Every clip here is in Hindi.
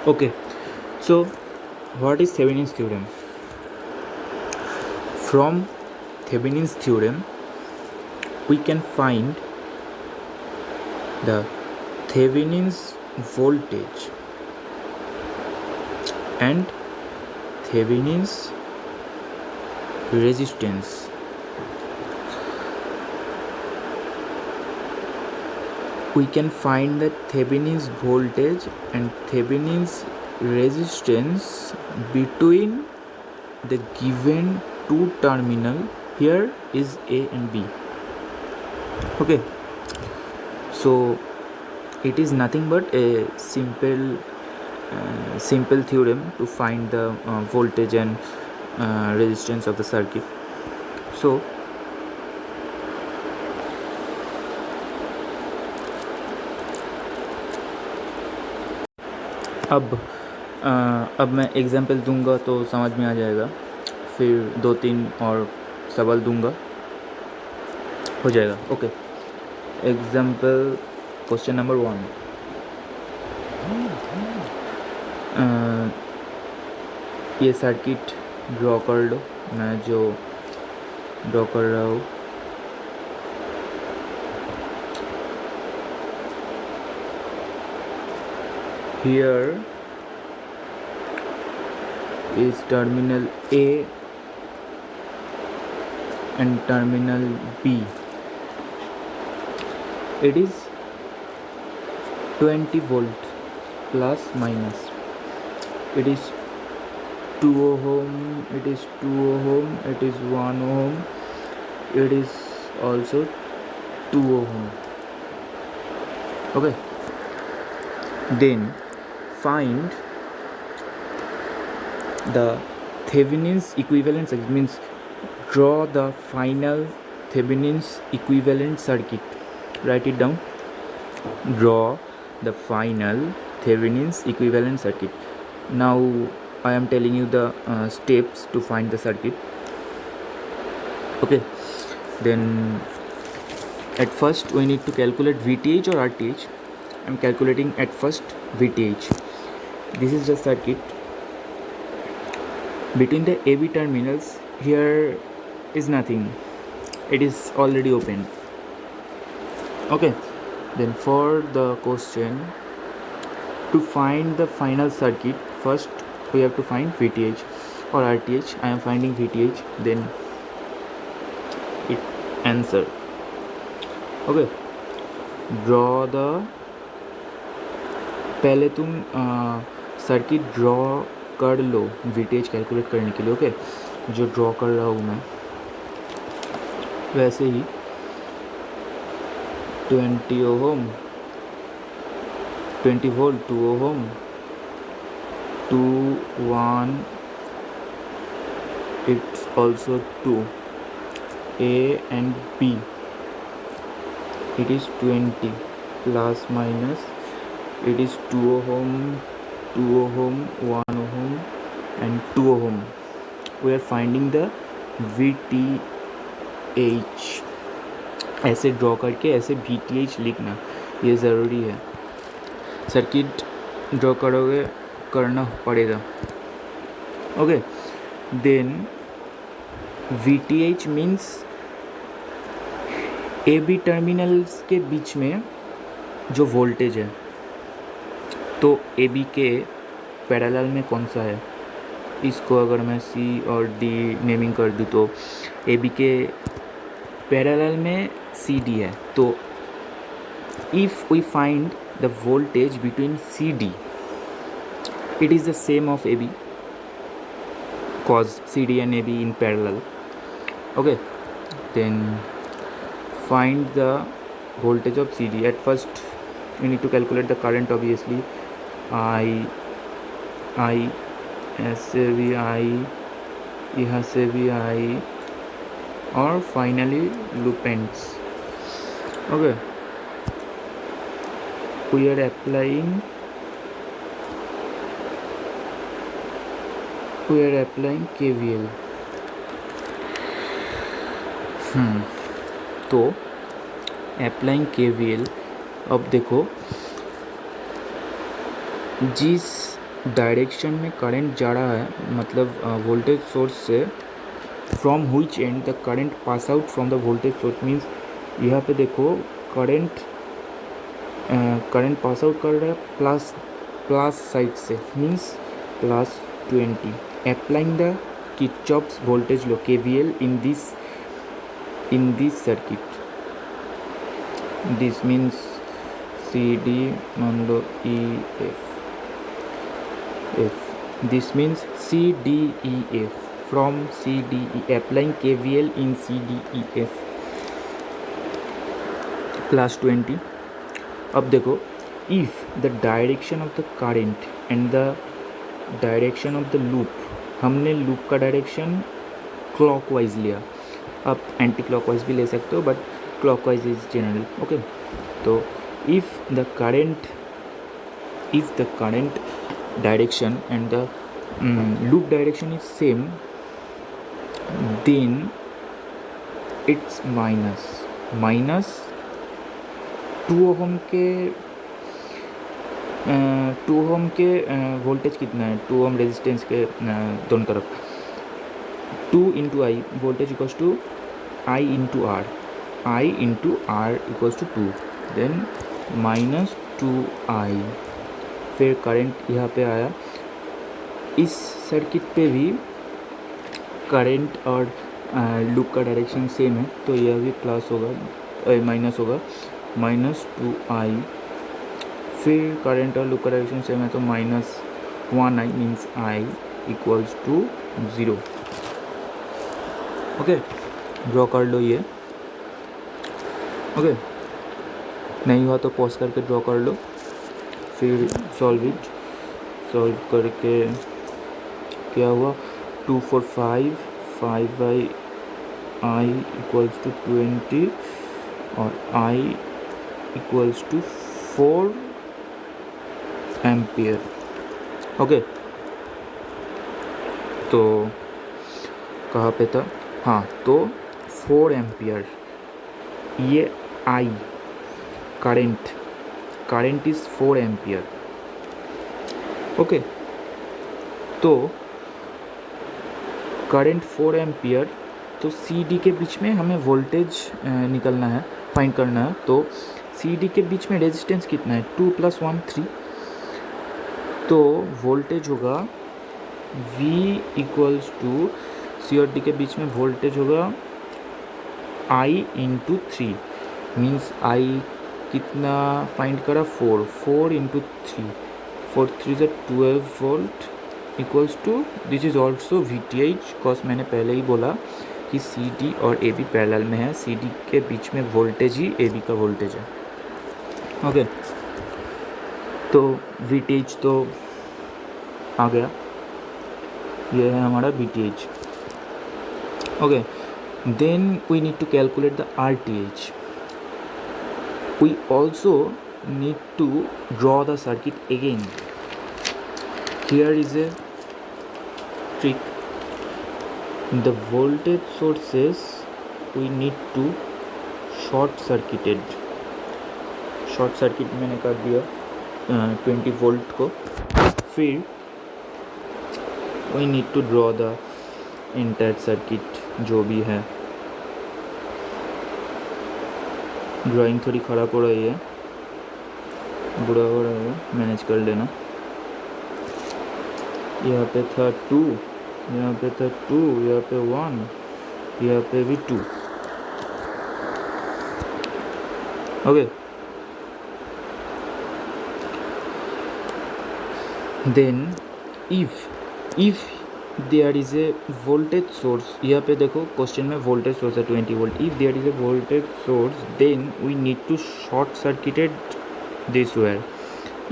Okay, so what is Thevenin's theorem? From Thevenin's theorem, we can find the Thevenin's voltage and Thevenin's resistance. We can find the Thevenin's voltage and Thevenin's resistance between the given two terminal. Here is A and B. Okay, so it is nothing but a simple theorem to find the voltage and resistance of the circuit. So अब मैं एग्जाम्पल दूंगा तो समझ में आ जाएगा, फिर 2-3 और सवाल दूंगा, हो जाएगा. Okay, example question number 1. ये सर्किट ड्रॉ कर लो, मैं जो ड्रॉ कर रहा हूँ. Here is terminal A and terminal B. It is 20 volt plus minus. It is 2 ohm, it is 2 ohm, it is 1 ohm, it is also 2 ohm. Okay, then find the Thevenin's equivalent circuit, means draw the final Thevenin's equivalent circuit. Write it down. Draw the final Thevenin's equivalent circuit. Now I am telling you the steps to find the circuit. Okay, then at first we need to calculate VTH or RTH. I am calculating at first VTH. This is the circuit. Between the AB terminals, here is nothing, it is already open. Okay, then for the question, to find the final circuit, first we have to find VTH or RTH. I am finding VTH, then it answer. Okay, draw the, पहले तुम सर्किट ड्रॉ कर लो VTH कैलकुलेट करने के लिए. ओके, जो ड्रॉ कर रहा हूँ मैं, वैसे ही 20 ओम, 20 volt, 2 Om, 2, 1, it's also 2. A and B, it is 20 plus minus, it is 2 ohm, 2 ohm, 1 ohm and 2 ohm. We are finding the VTH. ऐसे ड्रॉ करके ऐसे VTH लिखना, ये ज़रूरी है. सर्किट ड्रॉ करोगे, करना पड़ेगा. Okay, then VTH means AB terminals के बीच में जो वोल्टेज है. तो AB के पैरेलल में कौन सा है, इसको अगर मैं C और D नेमिंग कर दूँ तो AB के पैरेलल में CD है. तो if we find the voltage between CD, it is the same of AB, cause CD and AB in parallel. Okay, then find the voltage of CD. At first we need to calculate the current, obviously. I ऐसे भी I, यहाँ से भी I, और finally loop ends. Okay, we are applying KVL. तो applying KVL, अब देखो, जिस डायरेक्शन में करंट जा रहा है, मतलब वोल्टेज सोर्स से, from which and the current pass out from the voltage source, means यहाँ पे देखो करंट पास आउट कर रहा है प्लस साइड से, means +20, applying the Kirchhoff's voltage law KVL in this circuit. This means CD मान लो EF. This means CDEF. From CDE, applying KVL in CDEF +20. अब देखो, if the direction of the current and the direction of the loop, हमने लूप का डायरेक्शन क्लॉकवाइज लिया, आप एंटी क्लॉकवाइज भी ले सकते हो, but clockwise is general, okay. तो if the current direction and the loop direction is same, then it's minus 2 ओम के वोल्टेज कितना है, 2 ओम रेजिस्टेंस के दोनों तरफ, 2 into I voltage equals to I into R equals to 2, then -2i. फिर करंट यहाँ पे आया, इस सर्किट पे भी करंट और लूप का डायरेक्शन सेम है, तो यह भी प्लस होगा, माइनस होगा, -2i. फिर करंट और लूप का डायरेक्शन सेम है, तो -1i means i equals to 0. Okay, draw कर लो ये. ओके, नहीं हुआ तो पॉज करके ड्रॉ कर लो, फिर सॉल्व करके क्या हुआ, 2 4 5 i इक्वल्स टू 20 और i equals to 4 ampere. Okay, तो कहाँ पे था, हाँ, तो 4 एम्पियर, ये i current is 4 ampere. Okay, तो करंट 4 एम्पियर, तो CD के बीच में हमें वोल्टेज निकलना है, फाइंड करना है. तो CD के बीच में रेजिस्टेंस कितना है, 2 + 1 3, तो वोल्टेज होगा V इक्वल्स टू, C और D के बीच में वोल्टेज होगा I इंटू 3, मीन्स I कितना फाइंड करा, 4 इंटू 3, 4 3 से 12 volt equals to, this is also VTH, cause मैंने पहले ही बोला कि CD और AB पैरेलल में है, CD के बीच में वोल्टेज ही AB का वोल्टेज है. ओके, तो VTH तो आ गया, ये है हमारा VTH. Okay, then we need to calculate the RTH. We also need to draw the circuit again. Here is a trick. The voltage sources we need to short circuit मैंने कर दिया 20 वोल्ट को. फिर we need to draw the entire circuit, जो भी है. ड्राइंग थोड़ी ख़राब हो रही है, बुरा हो रहा है, मैनेज कर लेना. यहाँ पे था 2, यहाँ पे था 2, यहाँ पे 1, यहाँ पे भी 2. Okay, then if there is a voltage source, यहाँ पे देखो क्वेश्चन में वोल्टेज सोर्स है 20 volt. If there is a voltage source, then we need to short circuited this wire.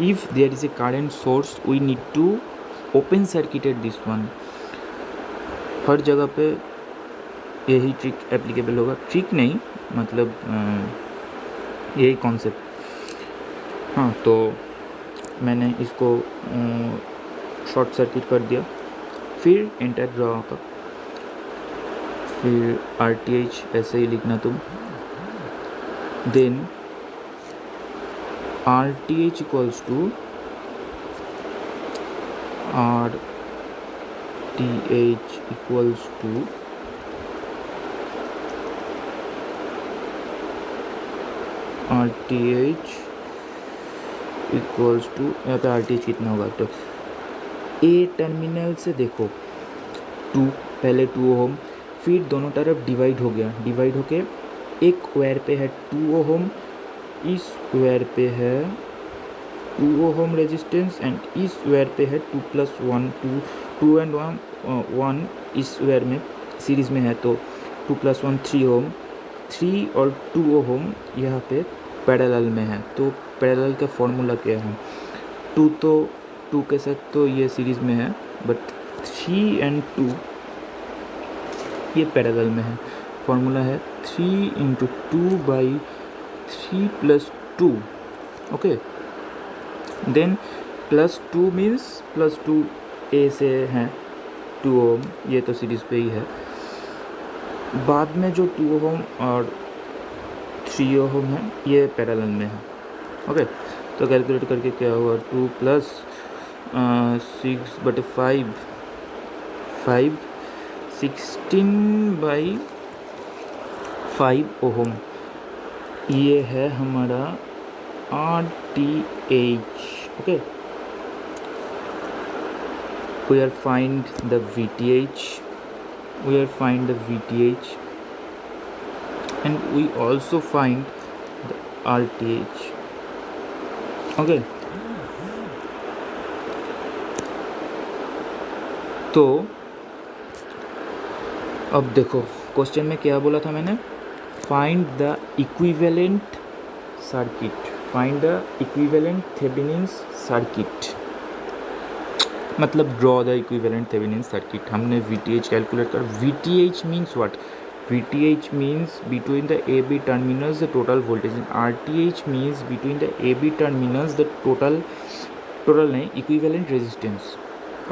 If there is a current source, we need to open circuited this one. हर जगह पे यही ट्रिक एप्लीकेबल होगा, ट्रिक नहीं मतलब यही कॉन्सेप्ट. हाँ, तो मैंने इसको शॉर्ट सर्किट कर दिया. फिर एंटर ड्रॉ होगा, फिर RTH ऐसे ही लिखना तुम. Then RTH equals to R T H equals to R T H equals to, यहाँ पे आर टी एच कितना होगा, तो ए टर्मिनल से देखो 2, पहले 2 ओम, फिर दोनों तरफ डिवाइड हो गया, डिवाइड होके एक वायर पे है 2 ओम, इस वायर पे है 2 ओम रेजिस्टेंस, एंड इस वायर पे है 2 + 1 2 एंड 1 इस वायर में सीरीज़ में है, तो 2 + 1 3 ओम, 3 और 2 ओम यहाँ पे पैरेलल में है। तो पैरेलल का फॉर्मूला क्या है, 2 के साथ तो ये सीरीज़ में है, बट 3 एंड 2 ये पैरेलल में है। फॉर्मूला है 3 × 2/3 + 2, ओके। देन +2 मीन्स +2 ए से है 2 ओम, ये तो सीरीज़ पे ही है। बाद में जो 2 ओम और 3 ओम है ये पैरेलल में है, ओके। तो कैलकुलेट करके क्या होगा, 2 + 6/5 5 16/5 ओम, ये है हमारा RTH, okay. We are find the VTH, and we also find the RTH, okay. तो अब देखो क्वेश्चन में क्या बोला था मैंने, find the equivalent circuit, find the equivalent Thevenin's circuit, मतलब draw the equivalent Thevenin's circuit. हमने VTH कैलकुलेट कर, VTH means what, VTH means between the AB terminals the total voltage, and RTH means between the AB terminals the total नहीं, इक्विवेलेंट रेजिस्टेंस,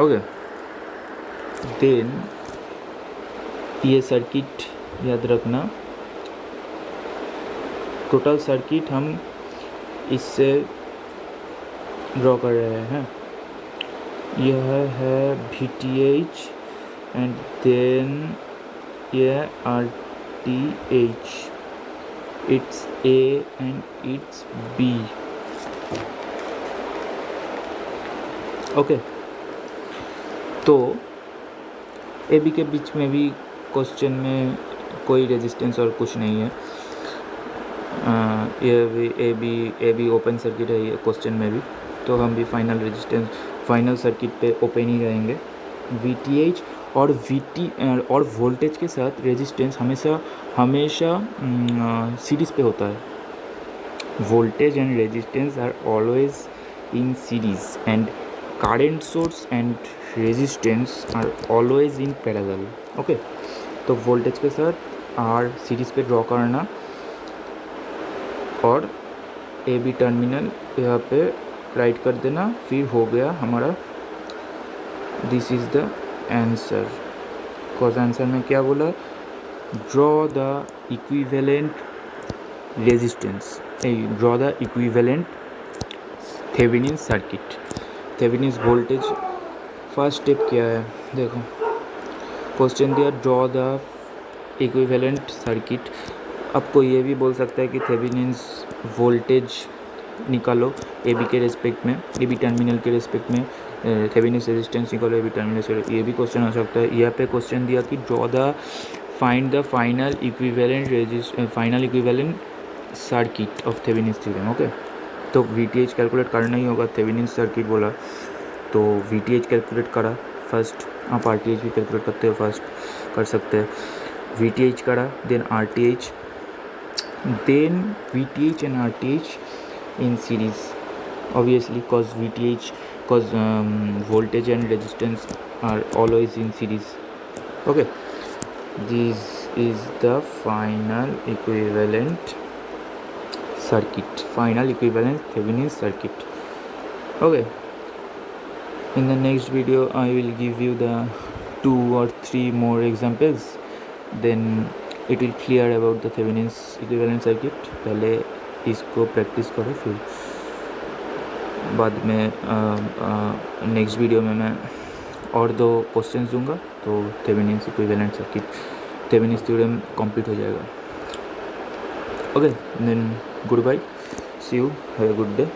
ओके। देन ये सर्किट याद रखना, टोटल सर्किट हम इससे ड्रॉ कर रहे हैं। यह है VTH एंड देन यह RTH, it's A and it's B, okay. तो AB के बीच में भी क्वेश्चन में कोई रेजिस्टेंस और कुछ नहीं है, ये भी AB ओपन सर्किट है ये क्वेश्चन में भी, तो हम भी फाइनल रेजिस्टेंस, फाइनल सर्किट पे ओपन ही रहेंगे। VTH और वोल्टेज के साथ रेजिस्टेंस हमेशा सीरीज़ पे होता है। Voltage and resistance R always in series, and current source and resistance R always in parallel, okay. तो वोल्टेज के साथ आर सीरीज़ पे ड्रॉ करना, और AB टर्मिनल यहाँ पे राइट कर देना, फिर हो गया हमारा, this is the answer. Cause answer में क्या बोला, draw the equivalent resistance, draw the equivalent Thevenin circuit, Thevenin voltage. First step क्या है देखो, क्वेश्चन दिया ड्रॉ द इक्विवेलेंट सर्किट, आपको ये भी बोल सकता है कि थेवेनिन्स वोल्टेज निकालो AB के रेस्पेक्ट में, AB टर्मिनल के रेस्पेक्ट में थेवेनिन्स रेजिस्टेंस निकालो AB टर्मिनल से, ये भी क्वेश्चन आ सकता है। यहाँ पे क्वेश्चन दिया कि draw the find the final equivalent circuit of Thevenin's theorem, okay. तो VTH कैलकुलेट करना ही होगा, थेवेनिन्स सर्किट बोला तो VTH कैलकुलेट करा फर्स्ट, आप RTH भी कैलकुलेट करते हो फर्स्ट, कर सकते हैं। VTH करा, then RTH, then VTH and RTH in series, obviously cause voltage and resistance are always in series, okay. This is the final equivalent circuit, final equivalent Thevenin circuit, okay. In the next video I will give you the 2 or 3 more examples, then it will clear about the Thevenin's equivalent circuit। पहले इसको प्रैक्टिस करो, फिर बाद में नेक्स्ट वीडियो में मैं और 2 क्वेश्चंस दूंगा, तो Thevenin's equivalent circuit, Thevenin's theorem complete हो जाएगा. Okay, then goodbye, see you, have a good day.